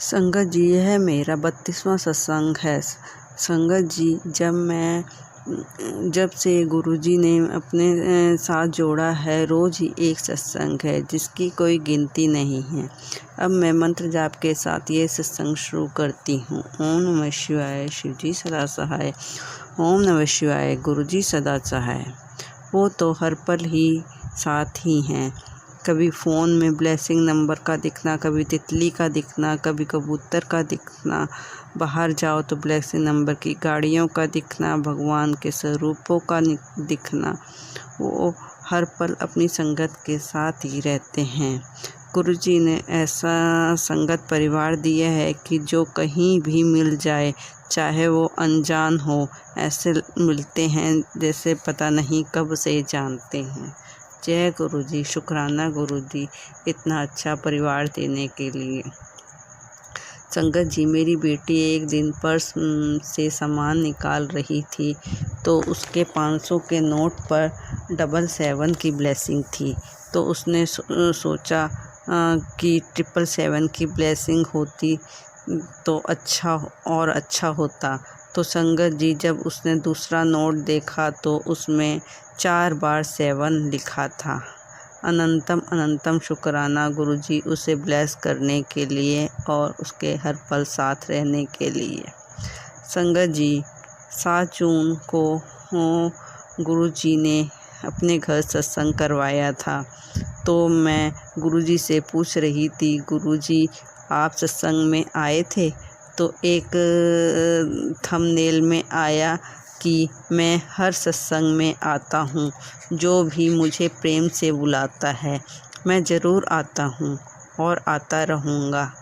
संगत जी, यह मेरा 32वां सत्संग है। संगत जी, जब से गुरुजी ने अपने साथ जोड़ा है, रोज़ ही एक सत्संग है जिसकी कोई गिनती नहीं है। अब मैं मंत्र जाप के साथ ये सत्संग शुरू करती हूँ। ओम नमः शिवाय, शिवजी सदा सहाय। ओम नमः शिवाय, गुरुजी सदा सहाय। वो तो हर पल ही साथ ही हैं। कभी फ़ोन में ब्लेसिंग नंबर का दिखना, कभी तितली का दिखना, कभी कबूतर का दिखना, बाहर जाओ तो ब्लेसिंग नंबर की गाड़ियों का दिखना, भगवान के स्वरूपों का दिखना। वो हर पल अपनी संगत के साथ ही रहते हैं। गुरुजी ने ऐसा संगत परिवार दिया है कि जो कहीं भी मिल जाए, चाहे वो अनजान हो, ऐसे मिलते हैं जैसे पता नहीं कब से जानते हैं। जय गुरुजी, शुक्राना गुरुजी इतना अच्छा परिवार देने के लिए। संगत जी, मेरी बेटी एक दिन पर्स से सामान निकाल रही थी तो उसके 500 के नोट पर 777 की ब्लेसिंग थी। तो उसने सोचा कि 777 की ब्लेसिंग होती तो अच्छा होता। तो संगत जी, जब उसने दूसरा नोट देखा तो उसमें 4 बार 7 लिखा था। अनंतम अनंतम शुक्राना गुरुजी उसे ब्लेस करने के लिए और उसके हर पल साथ रहने के लिए। संगत जी, 7 जून को गुरुजी ने अपने घर सत्संग करवाया था। तो मैं गुरुजी से पूछ रही थी, गुरुजी आप सत्संग में आए थे? तो एक थंबनेल में आया कि मैं हर सत्संग में आता हूँ, जो भी मुझे प्रेम से बुलाता है मैं ज़रूर आता हूँ और आता रहूँगा।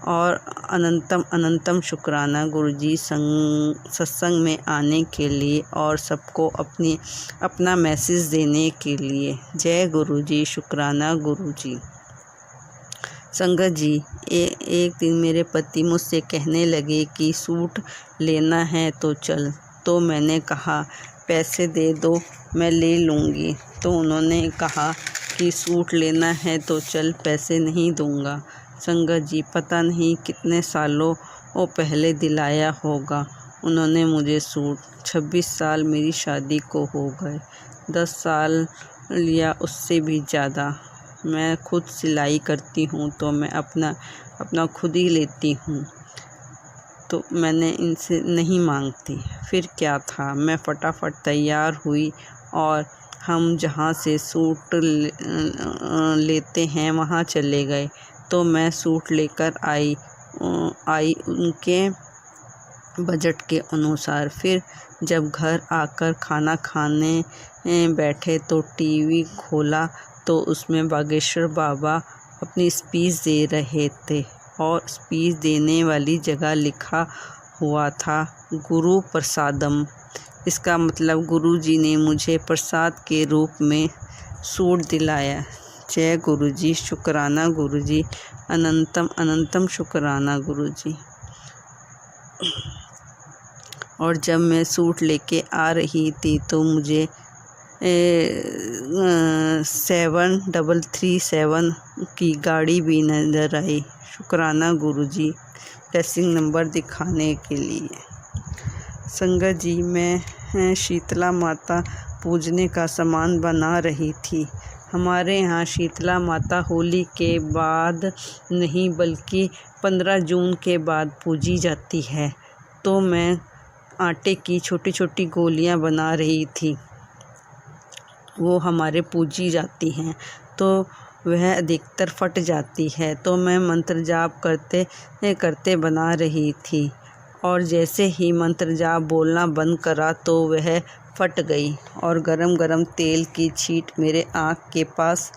और अनंतम अनंतम शुक्राना गुरुजी सत्संग में आने के लिए और सबको अपना मैसेज देने के लिए। जय गुरुजी, शुक्राना गुरुजी। संगत जी, एक दिन मेरे पति मुझसे कहने लगे कि सूट लेना है तो चल। तो मैंने कहा पैसे दे दो, मैं ले लूँगी। तो उन्होंने कहा कि सूट लेना है तो चल, पैसे नहीं दूँगा। संगत जी, पता नहीं कितने सालों पहले दिलाया होगा उन्होंने मुझे सूट। 26 साल मेरी शादी को हो गए, 10 साल या उससे भी ज़्यादा। मैं खुद सिलाई करती हूँ तो मैं अपना खुद ही लेती हूँ, तो मैंने इनसे नहीं मांगती। फिर क्या था, मैं फटाफट तैयार हुई और हम जहाँ से सूट लेते हैं वहाँ चले गए। तो मैं सूट लेकर आई उनके बजट के अनुसार। फिर जब घर आकर खाना खाने बैठे तो टीवी खोला तो उसमें बागेश्वर बाबा अपनी स्पीच दे रहे थे और स्पीच देने वाली जगह लिखा हुआ था गुरु प्रसादम। इसका मतलब गुरुजी ने मुझे प्रसाद के रूप में सूट दिलाया। जय गुरुजी, शुक्राना गुरुजी, अनंतम अनंतम शुक्राना गुरुजी। और जब मैं सूट लेके आ रही थी तो मुझे 7337 की गाड़ी भी नज़र आई। शुक्राना गुरुजी ब्लेसिंग नंबर दिखाने के लिए। संगत जी, मैं शीतला माता पूजने का सामान बना रही थी। हमारे यहाँ शीतला माता होली के बाद नहीं बल्कि 15 जून के बाद पूजी जाती है। तो मैं आटे की छोटी छोटी गोलियां बना रही थी, वो हमारे पूजी जाती हैं तो वह अधिकतर फट जाती है। तो मैं मंत्र जाप करते करते बना रही थी और जैसे ही मंत्र जाप बोलना बंद करा तो वह फट गई और गरम गरम तेल की छींट मेरे आँख के पास,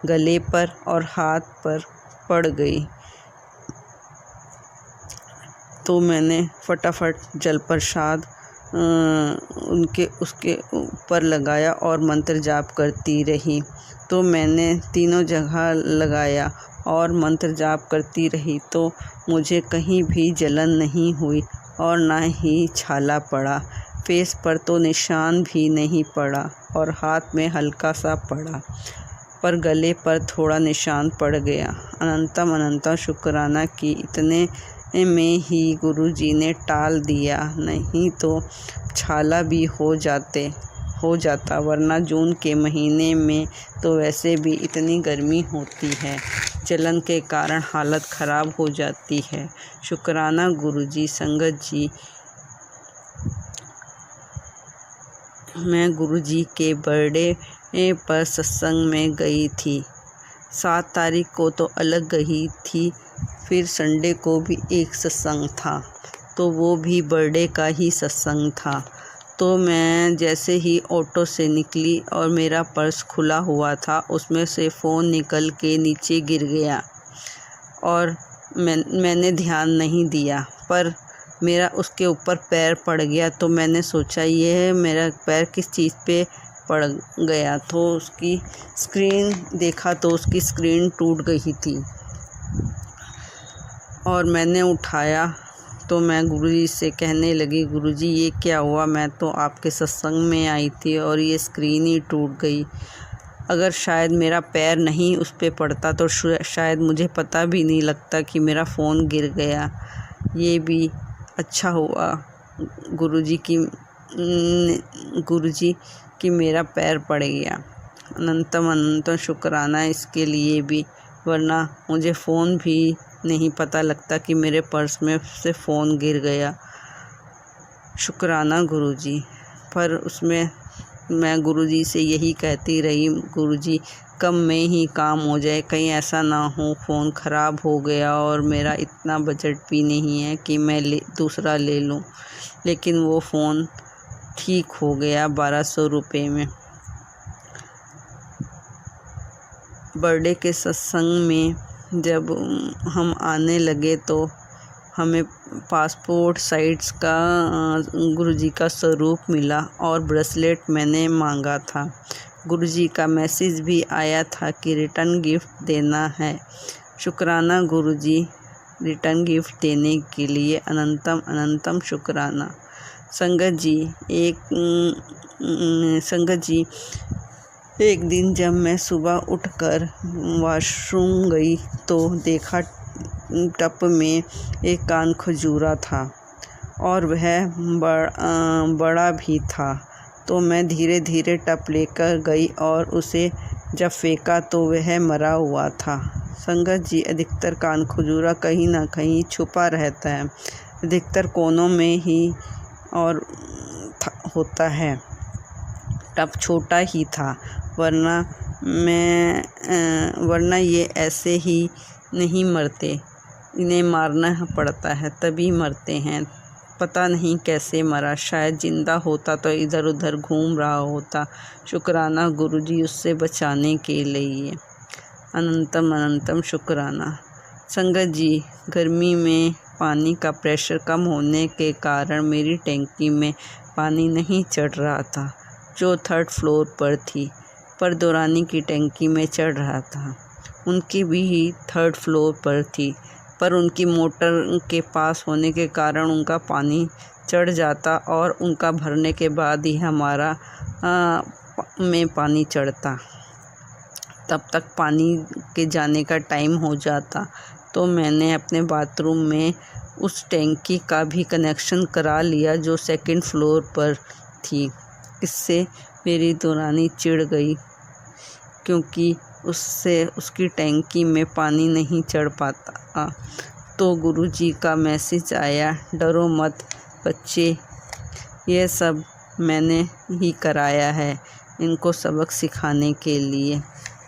गले पर और हाथ पर पड़ गई। तो मैंने फटाफट जल प्रसाद उसके ऊपर लगाया और मंत्र जाप करती रही। तो मैंने तीनों जगह लगाया और मंत्र जाप करती रही तो मुझे कहीं भी जलन नहीं हुई और ना ही छाला पड़ा। फेस पर तो निशान भी नहीं पड़ा और हाथ में हल्का सा पड़ा। पर गले पर थोड़ा निशान पड़ गया। अनंतम अनंतम शुक्राना कि इतने में ही गुरुजी ने टाल दिया, नहीं तो छाला भी हो जाता, वरना जून के महीने में तो वैसे भी इतनी गर्मी होती है, जलन के कारण हालत ख़राब हो जाती है। शुक्राना गुरुजी। संगत जी, मैं गुरुजी के बर्थडे पर सत्संग में गई थी। 7 तारीख को तो अलग गई थी, फिर संडे को भी एक सत्संग था, तो वो भी बर्थडे का ही सत्संग था। तो मैं जैसे ही ऑटो से निकली और मेरा पर्स खुला हुआ था, उसमें से फ़ोन निकल के नीचे गिर गया और मैंने ध्यान नहीं दिया, पर मेरा उसके ऊपर पैर पड़ गया। तो मैंने सोचा ये मेरा पैर किस चीज़ पे पड़ गया, तो उसकी स्क्रीन देखा तो उसकी स्क्रीन टूट गई थी और मैंने उठाया तो मैं गुरुजी से कहने लगी, गुरुजी ये क्या हुआ, मैं तो आपके सत्संग में आई थी और ये स्क्रीन ही टूट गई। अगर शायद मेरा पैर नहीं उस पे पड़ता तो शायद मुझे पता भी नहीं लगता कि मेरा फ़ोन गिर गया। ये भी अच्छा हुआ गुरुजी की मेरा पैर पड़ गया। अनंतम अनंतम शुक्राना इसके लिए भी, वरना मुझे फ़ोन भी नहीं पता लगता कि मेरे पर्स में से फ़ोन गिर गया। शुक्राना गुरुजी। पर उसमें मैं गुरुजी से यही कहती रही, गुरुजी कम में ही काम हो जाए, कहीं ऐसा ना हो फ़ोन ख़राब हो गया और मेरा इतना बजट भी नहीं है कि मैं दूसरा ले लूँ। लेकिन वो फ़ोन ठीक हो गया 1200 रुपये में। बर्थडे के सत्संग में जब हम आने लगे तो हमें पासपोर्ट साइज़ का गुरुजी का स्वरूप मिला और ब्रेसलेट मैंने मांगा था। गुरुजी का मैसेज भी आया था कि रिटर्न गिफ्ट देना है। शुक्राना गुरुजी, रिटर्न गिफ्ट देने के लिए अनंतम अनंतम शुक्राना। संगत जी, एक दिन जब मैं सुबह उठकर वॉशरूम गई तो देखा टप में एक कान खजूरा था और वह बड़ा भी था। तो मैं धीरे धीरे टप लेकर गई और उसे जब फेंका तो वह मरा हुआ था। संगत जी, अधिकतर कान खजूरा कहीं ना कहीं छुपा रहता है, अधिकतर कोनों में ही और होता है। टप छोटा ही था, वरना ये ऐसे ही नहीं मरते, इन्हें मारना पड़ता है तभी मरते हैं। पता नहीं कैसे मरा, शायद जिंदा होता तो इधर उधर घूम रहा होता। शुक्राना गुरुजी उससे बचाने के लिए। अनंतम अनंतम शुक्राना। संगत जी, गर्मी में पानी का प्रेशर कम होने के कारण मेरी टैंकी में पानी नहीं चढ़ रहा था, जो 3rd फ्लोर पर थी, पर दौरानी की टैंकी में चढ़ रहा था। उनकी भी 3rd फ्लोर पर थी, पर उनकी मोटर के पास होने के कारण उनका पानी चढ़ जाता और उनका भरने के बाद ही हमारा में पानी चढ़ता। तब तक पानी के जाने का टाइम हो जाता। तो मैंने अपने बाथरूम में उस टैंकी का भी कनेक्शन करा लिया जो 2nd फ्लोर पर थी। इससे मेरी दौरानी चिढ़ गई क्योंकि उससे उसकी टैंकी में पानी नहीं चढ़ पाता। तो गुरुजी का मैसेज आया, डरो मत बच्चे, यह सब मैंने ही कराया है इनको सबक सिखाने के लिए।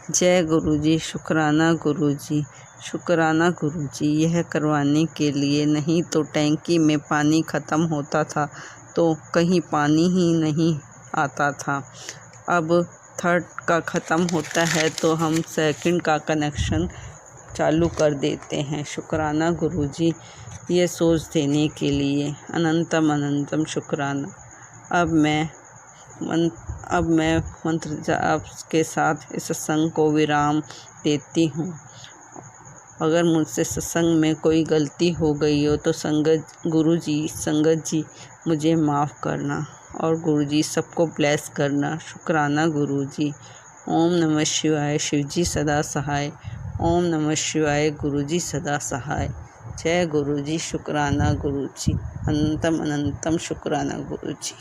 जय गुरुजी। शुक्राना गुरुजी। शुक्राना गुरुजी, यह करवाने के लिए, नहीं तो टैंकी में पानी ख़त्म होता था तो कहीं पानी ही नहीं आता था। अब 3rd का ख़त्म होता है तो हम 2nd का कनेक्शन चालू कर देते हैं। शुक्राना गुरुजी, ये सोच देने के लिए। अनंतम अनंतम शुक्राना। अब मैं मंत्र जाप के साथ इस सत्संग को विराम देती हूँ। अगर मुझसे सत्संग में कोई गलती हो गई हो तो संगत जी मुझे माफ़ करना और गुरुजी सबको ब्लेस करना। शुक्राना गुरुजी। ओम नमः शिवाय शिवजी सदा सहाय। ओम नमः शिवाय गुरुजी सदा सहाय। जय गुरुजी, शुक्राना गुरुजी, अनंतम अनंतम शुक्राना गुरुजी।